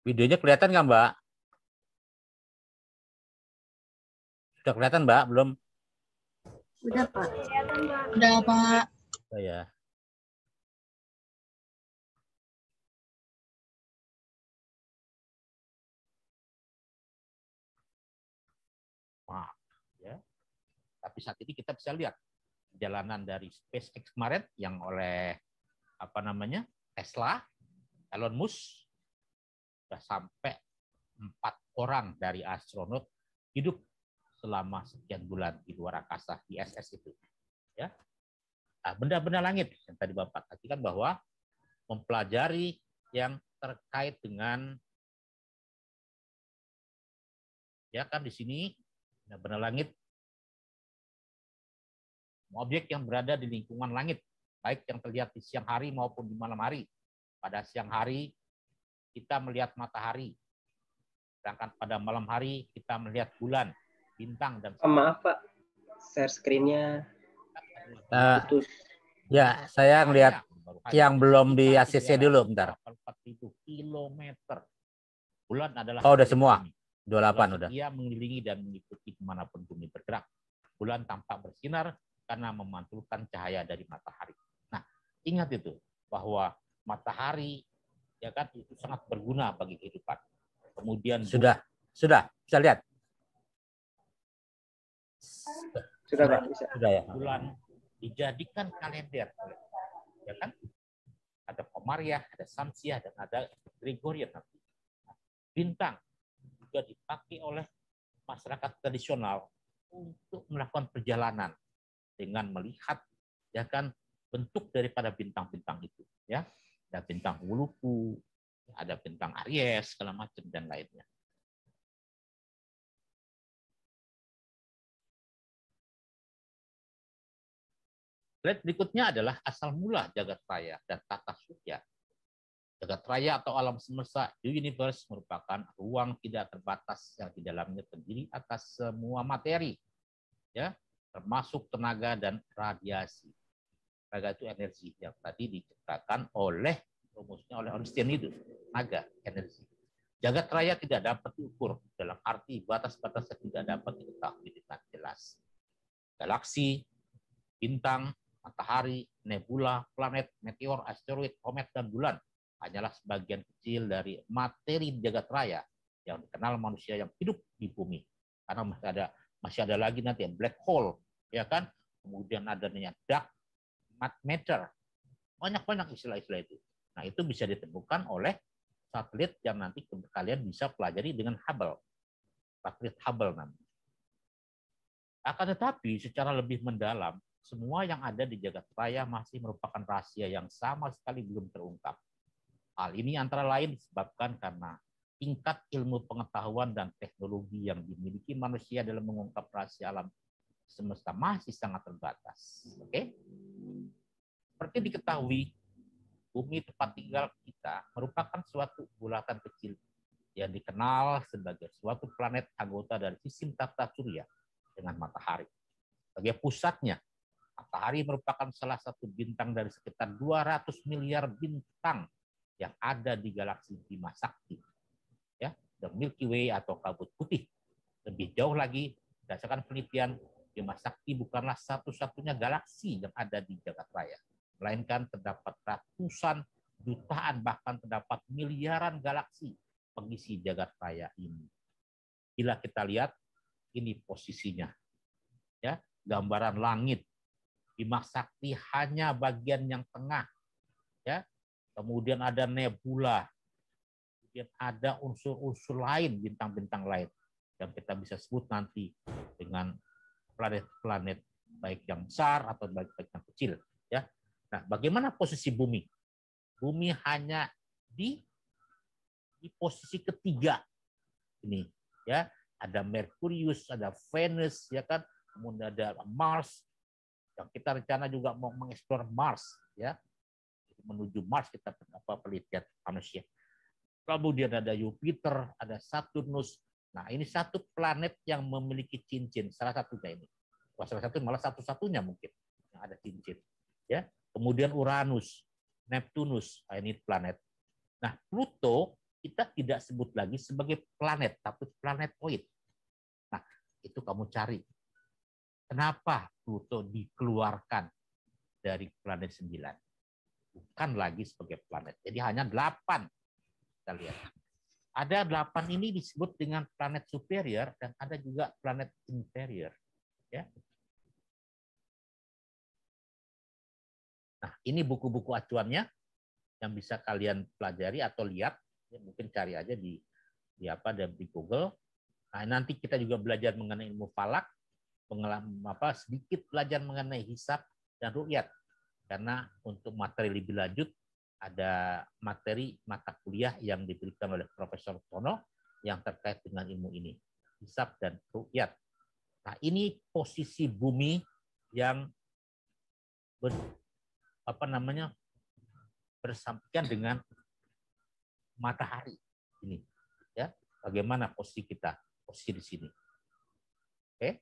Videonya kelihatan nggak, Mbak? Sudah kelihatan, Mbak? Belum? Udah, Pak. Udah, Pak. Oh, ya. Wah, ya. Tapi saat ini kita bisa lihat perjalanan dari SpaceX kemarin yang oleh Tesla, Elon Musk, sudah sampai 4 orang dari astronot hidup selama sekian bulan di luar angkasa di ISS itu. Ya, nah, benda-benda langit yang tadi Bapak katakan bahwa mempelajari yang terkait dengan ya kan di sini benda-benda langit, objek yang berada di lingkungan langit, baik yang terlihat di siang hari maupun di malam hari. Pada siang hari kita melihat matahari, sedangkan pada malam hari kita melihat bulan, bintang, dan maaf Pak, share screen-nya putus. Ya, saya ngelihat yang belum di ACC dulu, bentar. 4000 kilometer. Bulan adalah oh, udah semua. 28 udah. Ia mengelilingi dan mengikuti kemanapun bumi bergerak. Bulan tampak bersinar karena memantulkan cahaya dari matahari. Nah, ingat itu bahwa matahari ya kan itu sangat berguna bagi kehidupan. Kemudian sudah bisa lihat. Sudah Pak, bisa. Sudah ya. Bulan dijadikan kalender, ya kan? Ada Komariah, ada Samsiah, dan ada Gregorian nanti. Bintang juga dipakai oleh masyarakat tradisional untuk melakukan perjalanan dengan melihat ya kan bentuk daripada bintang-bintang itu, ya. Ada bintang Wuluku, ada bintang Aries, segala macam dan lainnya. Slide berikutnya adalah asal mula jagat raya dan tata surya. Jagat raya atau alam semesta, the universe, merupakan ruang tidak terbatas yang di dalamnya terdiri atas semua materi, ya, termasuk tenaga dan radiasi. Tenaga itu energi yang tadi diciptakan oleh rumusnya oleh Einstein itu, tenaga, energi. Jagat raya tidak dapat diukur dalam arti batas-batas yang tidak dapat diketahui dengan jelas. Galaksi, bintang, matahari, nebula, planet, meteor, asteroid, komet, dan bulan hanyalah sebagian kecil dari materi jagat raya yang dikenal manusia yang hidup di bumi. Karena masih ada lagi nanti black hole, ya kan? Kemudian adanya dark matter. Banyak istilah-istilah itu. Nah, itu bisa ditemukan oleh satelit yang nanti kalian bisa pelajari dengan Hubble. Satelit Hubble namanya. Akan tetapi secara lebih mendalam, semua yang ada di jagat raya masih merupakan rahasia yang sama sekali belum terungkap. Hal ini antara lain disebabkan karena tingkat ilmu pengetahuan dan teknologi yang dimiliki manusia dalam mengungkap rahasia alam semesta masih sangat terbatas. Oke? Seperti diketahui, bumi tempat tinggal kita merupakan suatu bulatan kecil yang dikenal sebagai suatu planet anggota dari sistem tata surya dengan matahari. Sebagai pusatnya, matahari merupakan salah satu bintang dari sekitar 200 miliar bintang yang ada di galaksi Bima Sakti, ya, the Milky Way atau kabut putih. Lebih jauh lagi, berdasarkan penelitian, Bima Sakti bukanlah satu-satunya galaksi yang ada di jagat raya, melainkan terdapat ratusan, jutaan, bahkan terdapat miliaran galaksi pengisi jagat raya ini. Bila kita lihat, ini posisinya, ya, gambaran langit. Bima Sakti hanya bagian yang tengah, ya. Kemudian ada nebula, kemudian ada unsur-unsur lain, bintang-bintang lain yang kita bisa sebut nanti dengan planet-planet baik yang besar atau baik yang kecil, ya. Nah, bagaimana posisi bumi? Bumi hanya di posisi ketiga ini, ya. Ada Merkurius, ada Venus, ya kan, kemudian ada Mars. Yang kita rencana juga mau mengeksplor Mars, ya, menuju Mars kita penelitian manusia. Kemudian ada Jupiter, ada Saturnus. Nah, ini satu planet yang memiliki cincin, salah satunya ini. Salah satu malah satu-satunya mungkin yang ada cincin, ya. Kemudian Uranus, Neptunus, ini planet. Nah, Pluto kita tidak sebut lagi sebagai planet, tapi planetoid. Nah, itu kamu cari. Kenapa Pluto dikeluarkan dari planet 9? Bukan lagi sebagai planet. Jadi hanya 8. Kita lihat. Ada 8 ini disebut dengan planet superior dan ada juga planet inferior. Ya. Nah, ini buku-buku acuannya yang bisa kalian pelajari atau lihat. Ya, mungkin cari aja di Google. Nah, nanti kita juga belajar mengenai ilmu falak, sedikit belajar mengenai hisab dan ru'yat. Karena untuk materi lebih lanjut ada materi mata kuliah yang diberikan oleh Profesor Tono yang terkait dengan ilmu ini, hisab dan ru'yat. Nah, ini posisi bumi yang bersampingan dengan matahari ini, ya. Bagaimana posisi kita? Posisi di sini. Oke.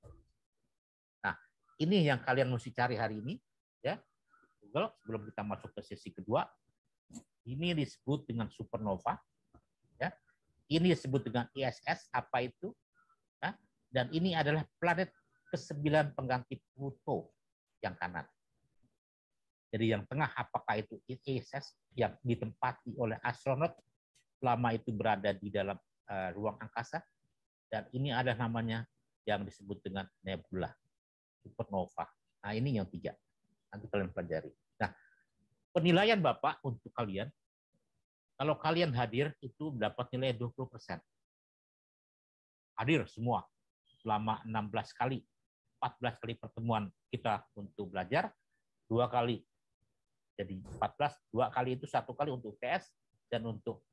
Nah, ini yang kalian mesti cari hari ini, ya. Google sebelum kita masuk ke sesi kedua. Ini disebut dengan supernova, ya. Ini disebut dengan ISS, apa itu? Ya. Dan ini adalah planet ke-9 pengganti Pluto yang kanan. Jadi yang tengah apakah itu ISS yang ditempati oleh astronot selama itu berada di dalam ruang angkasa, dan ini ada namanya yang disebut dengan nebula, supernova. Nah, ini yang 3. Nanti kalian pelajari. Nah, penilaian Bapak untuk kalian, kalau kalian hadir itu dapat nilai 20%. Hadir semua selama 16 kali, 14 kali pertemuan kita untuk belajar, 2 kali. Jadi 14, 2 kali itu 1 kali untuk UTS dan untuk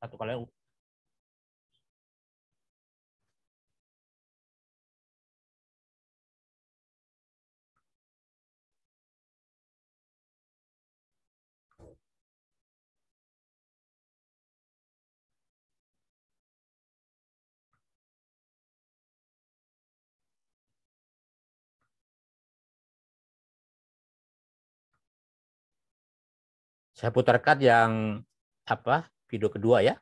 1 kali saya putarkan yang video kedua ya.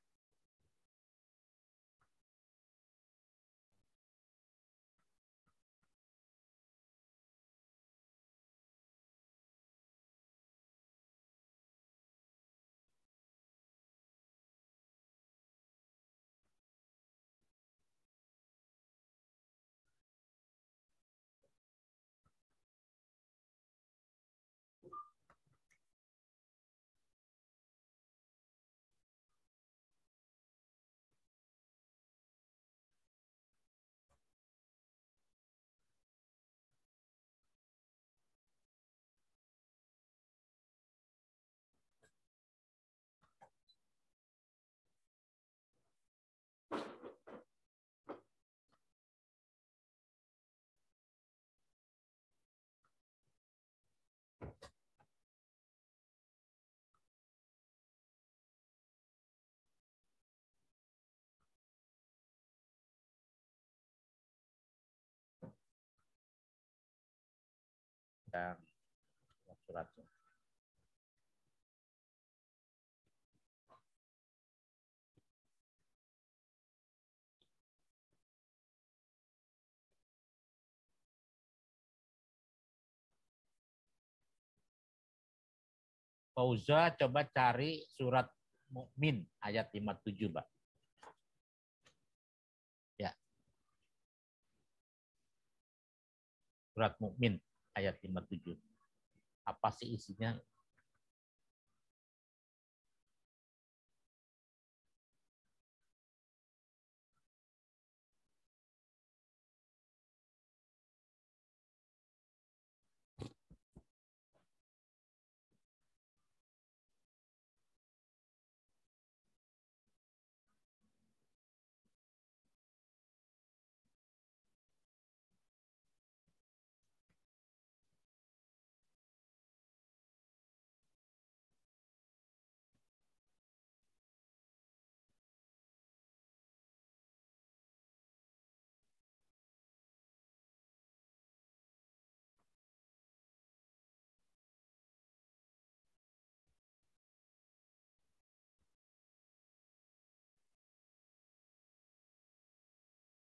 Dan suratnya. Fauza coba cari surat Mukmin ayat 57, Mbak. Ya. Surat Mukmin ayat 57. Apa sih isinya?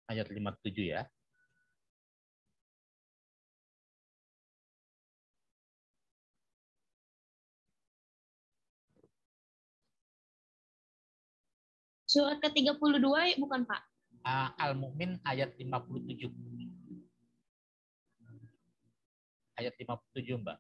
ayat 57 ya. Surat ke-32 bukan, Pak? Al-Mu'min ayat 57. Ayat 57, Mbak.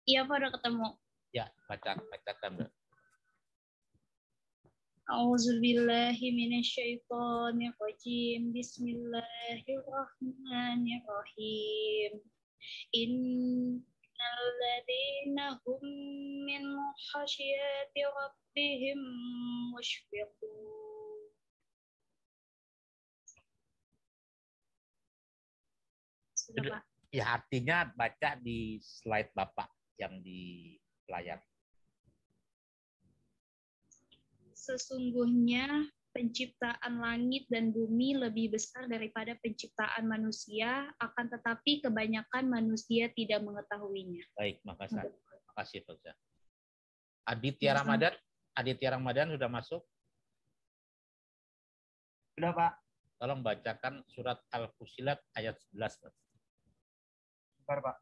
Iya, Pak, udah ketemu. Ya, bacakan, Mbak. A'udzubillahi minasyaitonirrajim. Bismillahirrahmanirrahim. Innal ladzina hum min khasyati rabbihim mushfiqun. Sudah, Pak. Ya, artinya baca di slide Bapak yang di layar. Sesungguhnya penciptaan langit dan bumi lebih besar daripada penciptaan manusia, akan tetapi kebanyakan manusia tidak mengetahuinya. Baik, makasih Fauzan. Aditya Ramadan sudah masuk? Sudah, Pak. Tolong bacakan surat Al-Fusilat ayat 11. Bentar, Pak.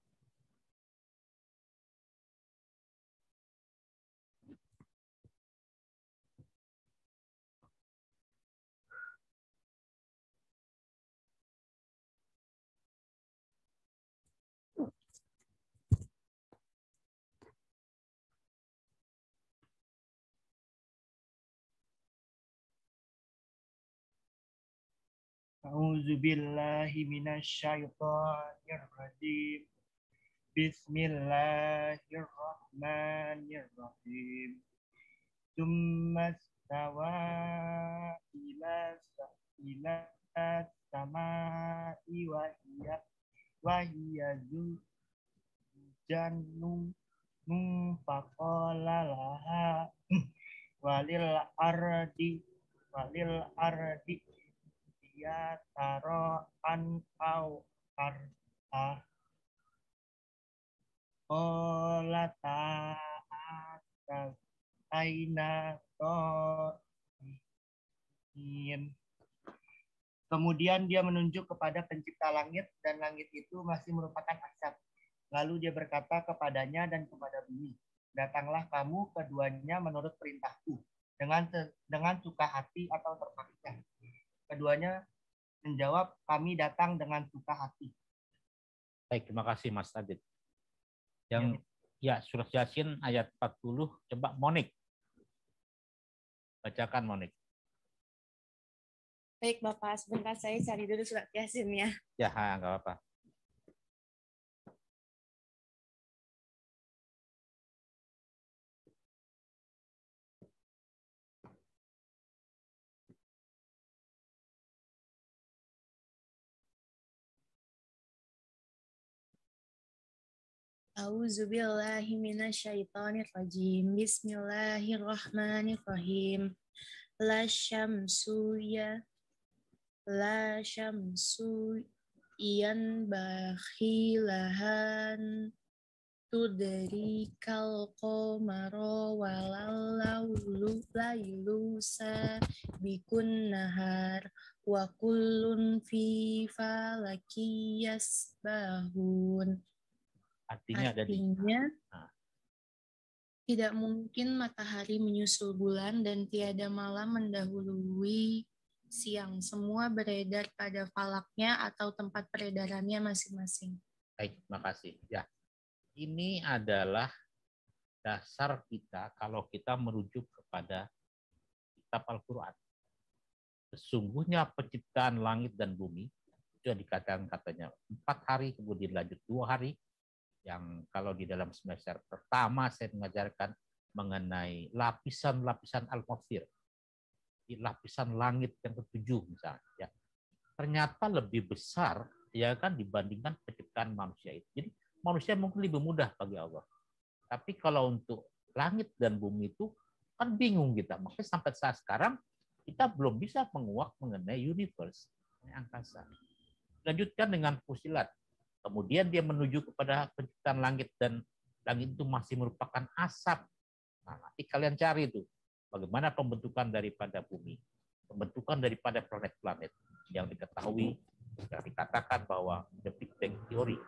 A'udzubillahi minasyaitonirrajim. Bismillahirrahmanirrahim. Tsumma stawa ila samai wa hiya jannum faqala laha walil ardi ya taro an au arta qolata aina to'in. Kemudian dia menunjuk kepada pencipta langit, dan langit itu masih merupakan asap. Lalu dia berkata kepadanya dan kepada bumi, datanglah kamu keduanya menurut perintahku, dengan suka hati atau terpaksa. Keduanya menjawab, kami datang dengan suka hati. Baik, terima kasih Mas Adit. Yang ya surat Yasin ayat 40, coba Monik. Bacakan Monik. Baik, Bapak. Sebentar saya cari dulu surat Yasin ya. Ya, enggak apa-apa. A'udzubillahi minasyaitonirrajim. Bismillahirrahmanirrahim. La syamsu yanbaghi tudrikal qamara walau lailu sabiqun nahar wa kullun fi falaki yasbahun. Artinya tidak mungkin matahari menyusul bulan dan tiada malam mendahului siang. Semua beredar pada falaknya atau tempat peredarannya masing-masing. baik, terima kasih. Ya, ini adalah dasar kita kalau kita merujuk kepada kitab Al-Quran. Sesungguhnya penciptaan langit dan bumi itu yang dikatakan katanya 4 hari, kemudian lanjut 2 hari. Yang kalau di dalam semester pertama saya mengajarkan mengenai lapisan-lapisan atmosfer, di lapisan langit yang ke-7 misalnya. Ya. Ternyata lebih besar ya kan, dibandingkan penciptaan manusia itu. Jadi manusia mungkin lebih mudah bagi Allah. Tapi kalau untuk langit dan bumi itu kan bingung kita. Makanya sampai saat sekarang kita belum bisa menguak mengenai universe, angkasa. Lanjutkan dengan Fusilat. Kemudian dia menuju kepada penciptaan langit, dan langit itu masih merupakan asap. Nah, nanti kalian cari itu bagaimana pembentukan daripada bumi, pembentukan daripada planet-planet yang diketahui, yang dikatakan bahwa the Big Bang Theory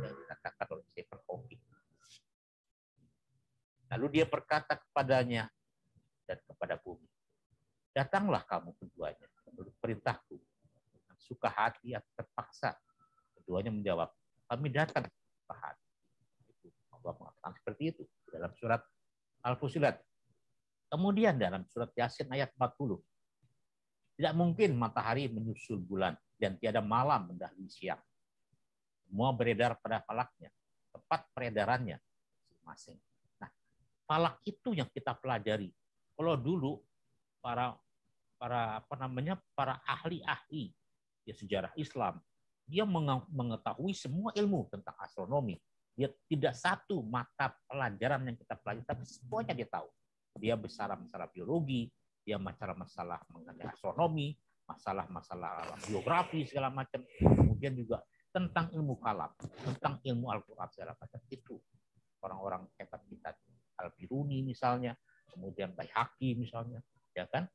yang dikatakan oleh Stephen Hawking. Lalu dia berkata kepadanya dan kepada bumi, datanglah kamu keduanya menurut perintahku, dengan suka hati atau terpaksa. Keduanya menjawab, kami datang suka hati. Allah mengatakan seperti itu dalam surat Al-Fusilat. Kemudian dalam surat Yasin ayat 40, tidak mungkin matahari menyusul bulan dan tiada malam mendahului siang. Semua beredar pada falaknya, tepat peredarannya masing-masing. Nah, falak itu yang kita pelajari. Kalau dulu para ahli-ahli ya, sejarah Islam, dia mengetahui semua ilmu tentang astronomi. Dia tidak satu mata pelajaran yang kita pelajari, tapi semuanya dia tahu. Dia masalah biologi, dia masalah mengenai astronomi, masalah biografi segala macam, kemudian juga tentang ilmu kalam, tentang ilmu Al-Quran segala macam. Itu orang-orang hebat kita, Al-Biruni misalnya, kemudian Baihaqi misalnya, ya kan,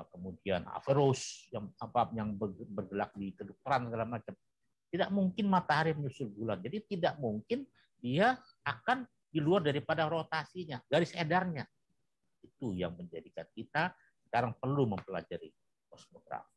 kemudian Averroes yang bergerak di kedokteran segala macam. Tidak mungkin matahari menyusul bulan, jadi tidak mungkin dia akan di luar daripada rotasinya, garis edarnya. Itu yang menjadikan kita sekarang perlu mempelajari kosmografi.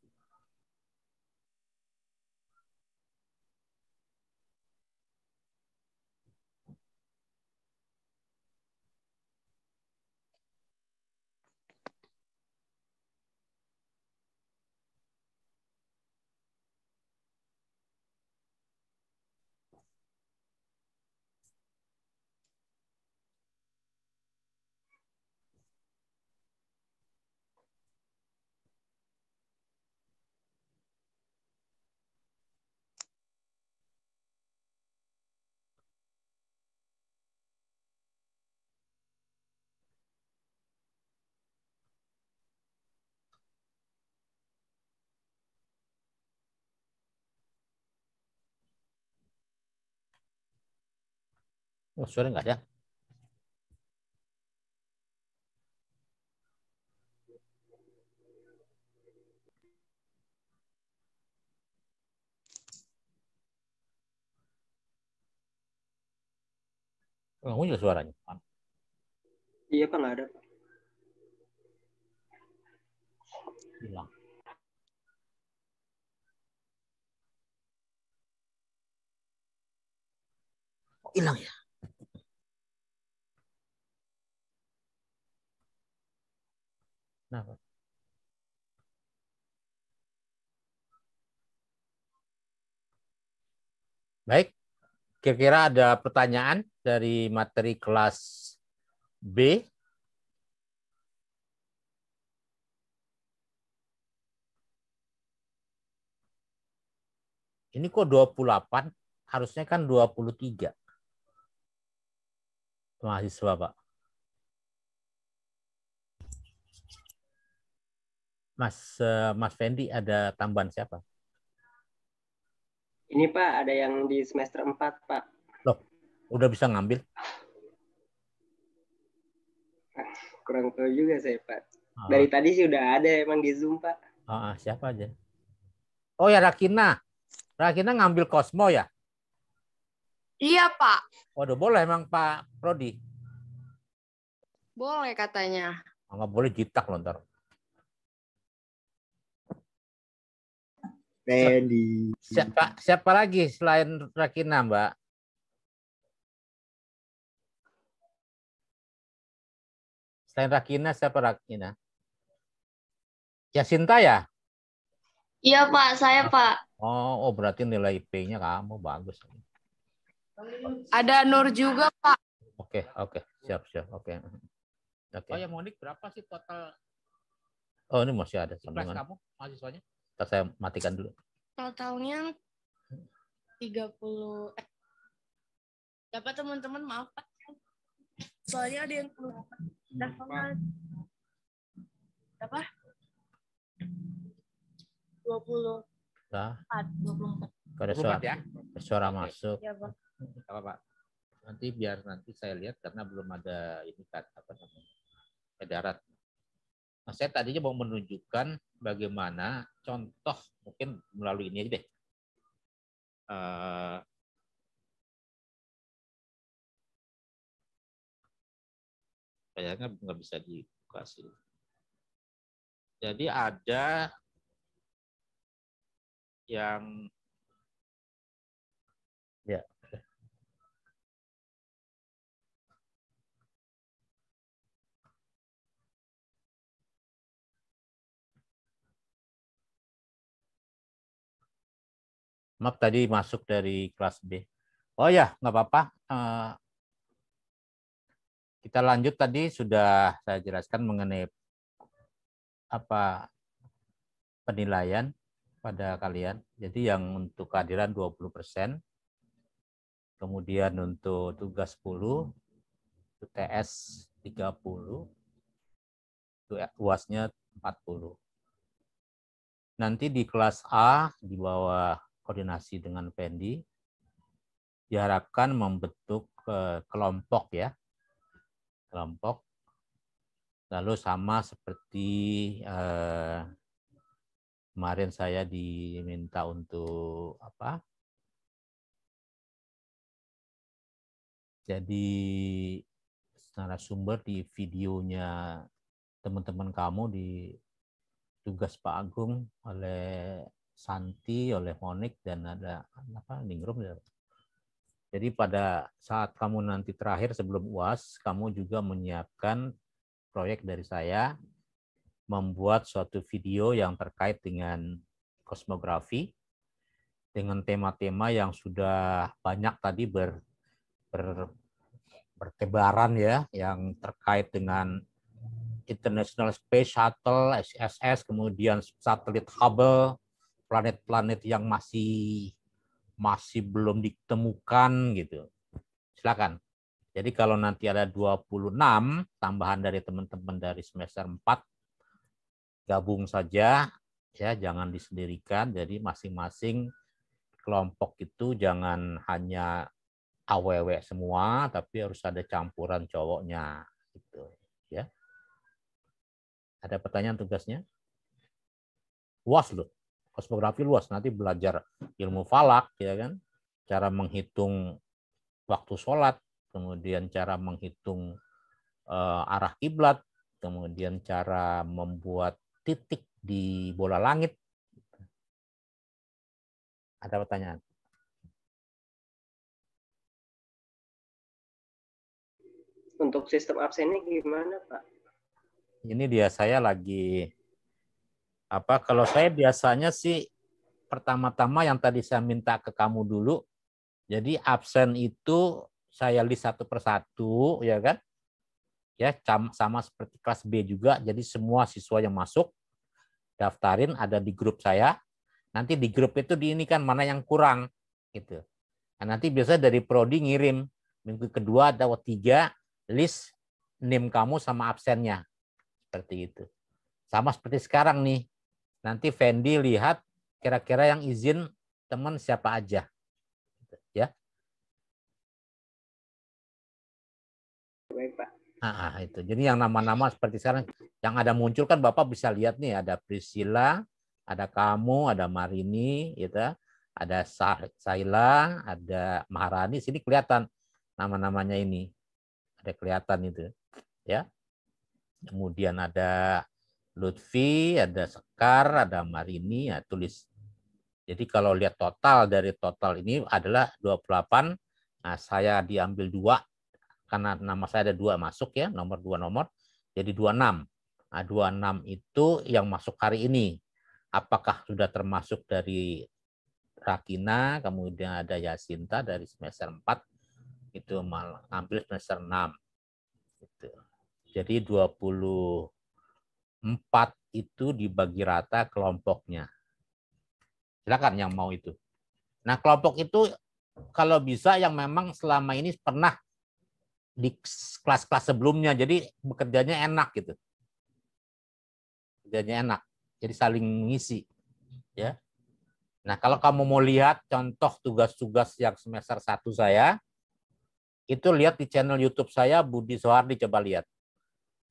Oh, suara nggak ada. Nggak muncul suaranya. Iya Pak, nggak ada. Hilang. Oh, hilang ya. Kenapa? Baik, kira-kira ada pertanyaan dari materi kelas B? Ini kok 28, harusnya kan 23. Mahasiswa, Pak. Mas Fendi, ada tambahan siapa? Ini Pak, ada yang di semester 4 Pak. Loh, udah bisa ngambil? Kurang tahu juga saya Pak. Dari tadi sih udah ada emang di Zoom Pak. Siapa aja? Oh ya, Rakina. Rakina ngambil Kosmo ya? Iya, Pak. Waduh, boleh emang Pak Prodi? Boleh katanya. Nggak boleh jitak loh ntar. Fendi. Siapa lagi selain Rakina, Mbak? Selain Rakina, siapa Rakina? Yasinta ya? Iya Pak, saya Pak. Oh, berarti nilai IP-nya kamu bagus. Ada Nur juga, Pak. Oke, siap. Oke. Oh ya, Monik, berapa sih total? Oh, ini masih ada sambungan. Kelas kamu mahasiswanya? Ntar saya matikan dulu. Totalnya 30. Dapat teman-teman, maaf Pak. Soalnya ada yang keluar. Berapa? 24. Pada suara, ya? suara Oke. masuk. Ya, Pak. Apa Pak? Nanti biar nanti saya lihat karena belum ada ini kan apa namanya edaran. Nah, saya tadinya mau menunjukkan bagaimana contoh mungkin melalui ini aja deh. Kayaknya nggak bisa dibuka sih. Jadi ada yang ya. Maaf tadi masuk dari kelas B. Oh ya, nggak apa-apa. Kita lanjut tadi sudah saya jelaskan mengenai apa penilaian pada kalian. Jadi yang untuk kehadiran 20%, kemudian untuk tugas 10, UTS 30, UASnya 40. Nanti di kelas A di bawah koordinasi dengan Fendi diharapkan membentuk kelompok ya. Kelompok. Lalu sama seperti kemarin saya diminta untuk apa? Jadi narasumber di videonya teman-teman kamu di tugas Pak Agung oleh Santi, oleh Monik, dan ada apa Ningrum. Jadi pada saat kamu nanti terakhir sebelum UAS, kamu juga menyiapkan proyek dari saya membuat suatu video yang terkait dengan kosmografi dengan tema-tema yang sudah banyak tadi bertebaran ya, yang terkait dengan International Space Shuttle, ISS, kemudian satelit Hubble, planet-planet yang masih belum ditemukan gitu. Silakan. Jadi kalau nanti ada 26 tambahan dari teman-teman dari semester 4, gabung saja ya, jangan disendirikan. Jadi masing-masing kelompok itu jangan hanya AWW semua, tapi harus ada campuran cowoknya gitu ya. Ada pertanyaan tugasnya? Luas loh. Kosmografi luas, nanti belajar ilmu falak ya kan, cara menghitung waktu sholat, kemudian cara menghitung arah kiblat, kemudian cara membuat titik di bola langit. Ada pertanyaan? Untuk sistem absennya gimana, Pak? Ini dia saya lagi apa? Kalau saya biasanya sih pertama-tama yang tadi saya minta ke kamu dulu. Jadi absen itu saya list satu persatu, ya kan? Ya, sama seperti kelas B juga. Jadi semua siswa yang masuk daftarin ada di grup saya. Nanti di grup itu diinikan mana yang kurang, gitu. Nah, nanti biasanya dari prodi ngirim minggu kedua ada 3 list name kamu sama absennya, seperti itu. Sama seperti sekarang nih. Nanti Fendi lihat kira-kira yang izin teman siapa aja, ya. Baik, Pak. Nah, itu. Jadi yang nama-nama seperti sekarang yang ada muncul kan Bapak bisa lihat nih, ada Priscilla, ada kamu, ada Marini, gitu. Ada Saila, ada Maharani, sini kelihatan nama-namanya ini. Ada kelihatan itu, ya. Kemudian ada Lutfi, ada Sekar, ada Marini, ya tulis. Jadi kalau lihat total dari total ini adalah 28. Nah, saya diambil 2 karena nama saya ada 2 masuk ya, nomor 2 nomor, jadi 26. Nah, 26 itu yang masuk hari ini. Apakah sudah termasuk dari Rakina, kemudian ada Yasinta dari semester 4, itu ambil semester 6. Gitu. Jadi 24 itu dibagi rata kelompoknya. Silakan yang mau itu. Nah, kelompok itu kalau bisa yang memang selama ini pernah di kelas-kelas sebelumnya, jadi bekerjanya enak gitu. Kerjanya enak, jadi saling mengisi. Ya. Nah, kalau kamu mau lihat contoh tugas-tugas yang semester 1 saya, itu lihat di channel YouTube saya, Budi Soehardi, coba lihat.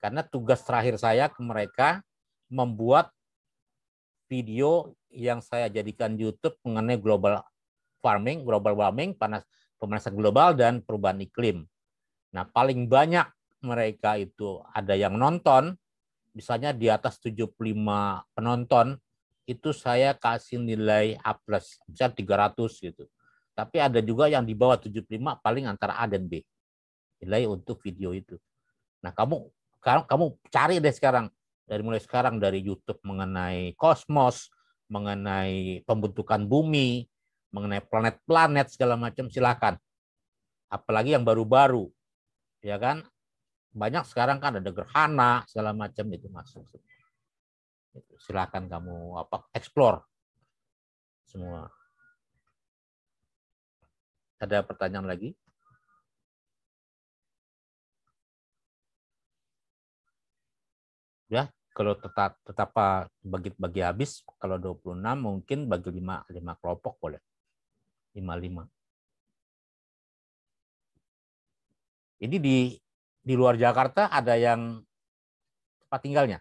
Karena tugas terakhir saya ke mereka membuat video yang saya jadikan YouTube mengenai global warming, pemanasan global dan perubahan iklim. Nah, paling banyak mereka itu ada yang nonton, misalnya di atas 75 penonton, itu saya kasih nilai A+, misalnya 300 gitu. Tapi ada juga yang di bawah 75, paling antara A dan B. Nilai untuk video itu. Nah, kamu cari deh sekarang, mulai sekarang dari YouTube mengenai kosmos, mengenai pembentukan bumi, mengenai planet-planet segala macam, silakan. Apalagi yang baru-baru, ya kan? Banyak sekarang kan ada gerhana segala macam itu masuk. Silakan kamu explore semua. Ada pertanyaan lagi? Ya, kalau tetap bagi habis, kalau 26 mungkin bagi 5 kelompok boleh. 5. Ini di luar Jakarta ada yang tempat tinggalnya?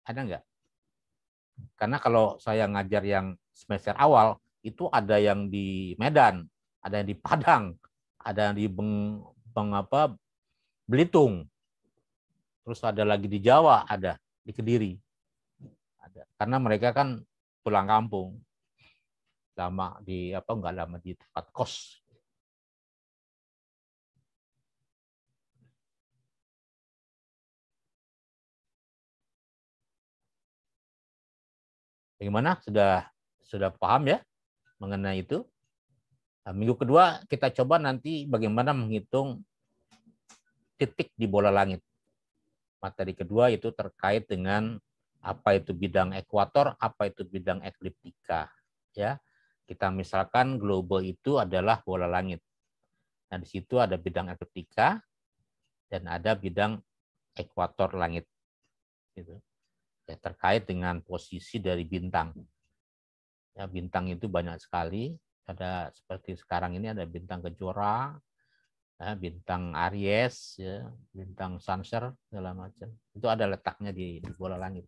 Ada nggak? Karena kalau saya ngajar yang semester awal, itu ada yang di Medan, ada yang di Padang, ada yang di Belitung, terus ada lagi di Jawa, ada di Kediri, ada. Karena mereka kan pulang kampung, nggak lama di tempat kos. Bagaimana? Sudah paham ya mengenai itu? Nah, minggu kedua kita coba nanti bagaimana menghitung titik di bola langit. Materi kedua itu terkait dengan apa itu bidang ekuator, apa itu bidang ekliptika. Ya, kita misalkan globe itu adalah bola langit. Nah, di situ ada bidang ekliptika dan ada bidang ekuator langit. Gitu. Ya, terkait dengan posisi dari bintang. Ya, bintang itu banyak sekali. Ada seperti sekarang ini ada bintang Kejora, ya, bintang Aries, ya, bintang Sancer, segala macam. Itu ada letaknya di bola langit.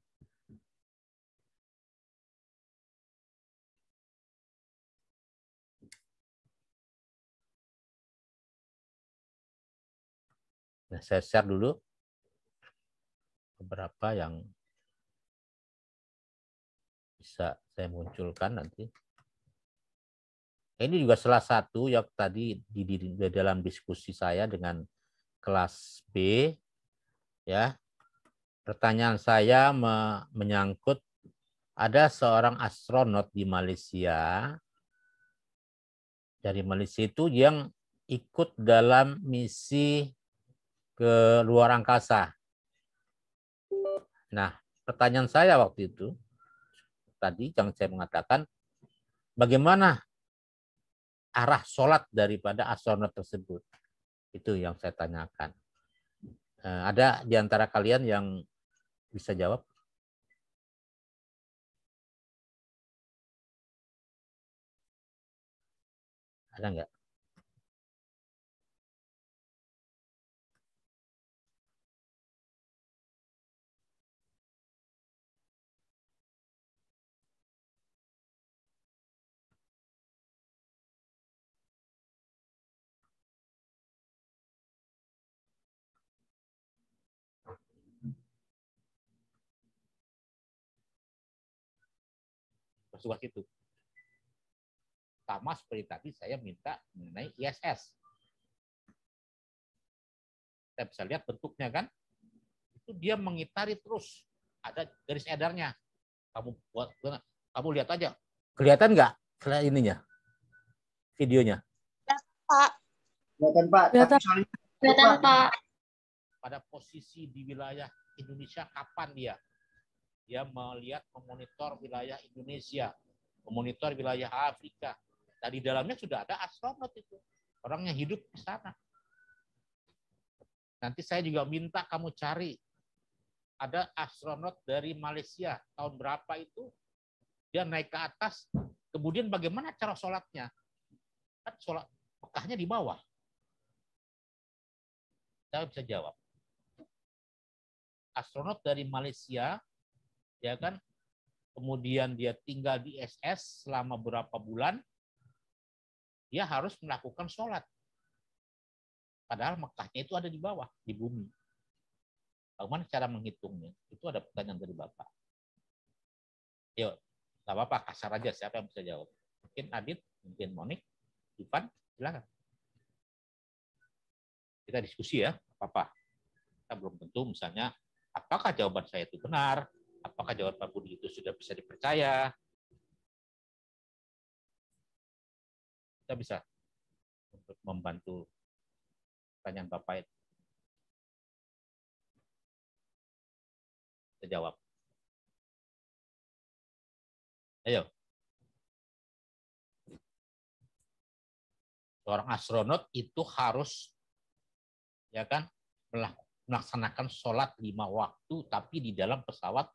Nah, saya share dulu beberapa yang bisa saya munculkan nanti. Ini juga salah satu yang tadi di dalam diskusi saya dengan kelas B, ya. Pertanyaan saya menyangkut ada seorang astronot di Malaysia, dari Malaysia itu yang ikut dalam misi ke luar angkasa. Nah, pertanyaan saya waktu itu, tadi yang saya mengatakan, bagaimana arah sholat daripada astronot tersebut? Itu yang saya tanyakan. Ada di antara kalian yang bisa jawab? Ada nggak? Tugas itu. Sama seperti tadi saya minta mengenai ISS. Kita bisa lihat bentuknya kan, itu dia mengitari terus, ada garis edarnya. Kamu lihat aja, kelihatan nggak ininya, videonya? Pak. Kelihatan Pak. Kelihatan Pak. Pada posisi di wilayah Indonesia kapan dia? dia melihat, memonitor wilayah Indonesia, memonitor wilayah Afrika. Dan di dalamnya sudah ada astronot itu, orang yang hidup di sana. Nanti saya juga minta kamu cari, ada astronot dari Malaysia, tahun berapa itu, dia naik ke atas, kemudian bagaimana cara sholatnya? Kan sholat Mekahnya di bawah. Saya bisa jawab. Astronot dari Malaysia, ya kan, kemudian dia tinggal di SS selama berapa bulan, dia harus melakukan sholat. Padahal Mekahnya itu ada di bawah, di bumi. Bagaimana cara menghitungnya? Itu ada pertanyaan dari Bapak. Yuk, nggak apa-apa, kasar aja, siapa yang bisa jawab? Mungkin Adit, mungkin Monik, Ivan, silakan. Kita diskusi ya, apa-apa. Kita belum tentu misalnya, apakah jawaban saya itu benar? Apakah jawaban Pak Budi itu sudah bisa dipercaya? Kita bisa untuk membantu pertanyaan Bapak itu. Kita jawab. Ayo. Seorang astronot itu harus, ya kan, melaksanakan sholat 5 waktu, tapi di dalam pesawat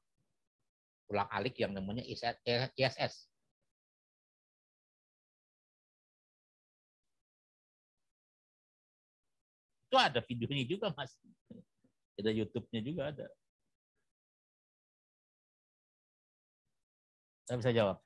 ulang-alik yang namanya ISS. Itu ada videonya juga, Mas. Ada YouTube-nya juga ada. Saya bisa jawab.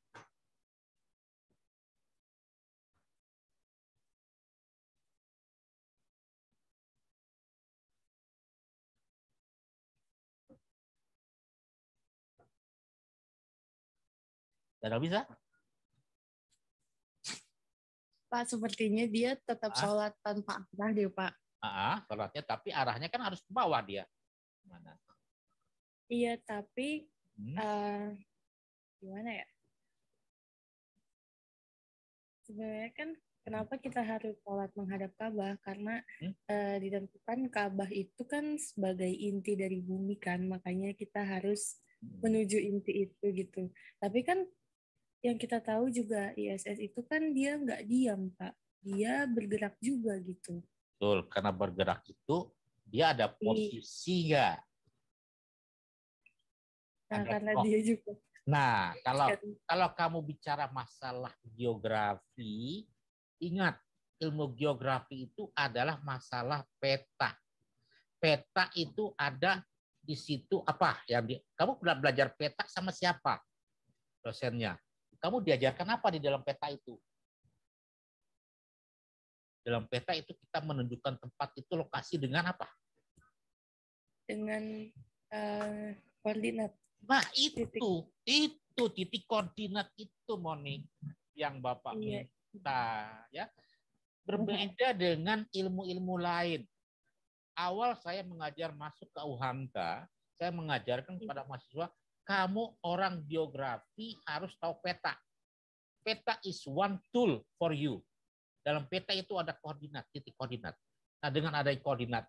Tidak bisa? Pak, sepertinya dia tetap sholat tanpa arah deh, Pak. Sholatnya, tapi arahnya kan harus ke bawah dia. Mana? Iya, tapi gimana ya? Sebenarnya kan kenapa kita harus sholat menghadap Ka'bah? Karena ditentukan Ka'bah itu kan sebagai inti dari bumi kan, makanya kita harus menuju inti itu gitu. Tapi kan yang kita tahu juga ISS itu kan dia nggak diam, Pak. Dia bergerak juga gitu. Betul, karena bergerak itu dia ada posisi nggak? Nah, karena dia juga. Nah, kalau kamu bicara masalah geografi, ingat ilmu geografi itu adalah masalah peta. Peta itu ada di situ apa? Kamu belajar peta sama siapa? Dosennya. Kamu diajarkan apa di dalam peta itu? Dalam peta itu kita menunjukkan tempat itu lokasi dengan apa? Dengan koordinat. Nah, itu titik koordinat itu, Monik, yang Bapak minta, ya. Berbeda dengan ilmu-ilmu lain. Awal saya mengajar masuk ke UHAMKA, saya mengajarkan kepada mahasiswa, kamu orang geografi harus tahu peta. Peta is one tool for you. Dalam peta itu ada koordinat, titik koordinat. Nah, dengan ada koordinat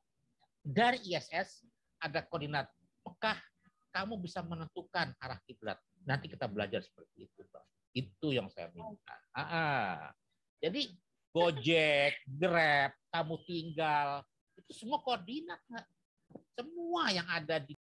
dari ISS, ada koordinat Mekah, kamu bisa menentukan arah kiblat. Nanti kita belajar seperti itu, Pak. Itu yang saya minta. Jadi Gojek, Grab, kamu tinggal, itu semua koordinat. Semua yang ada di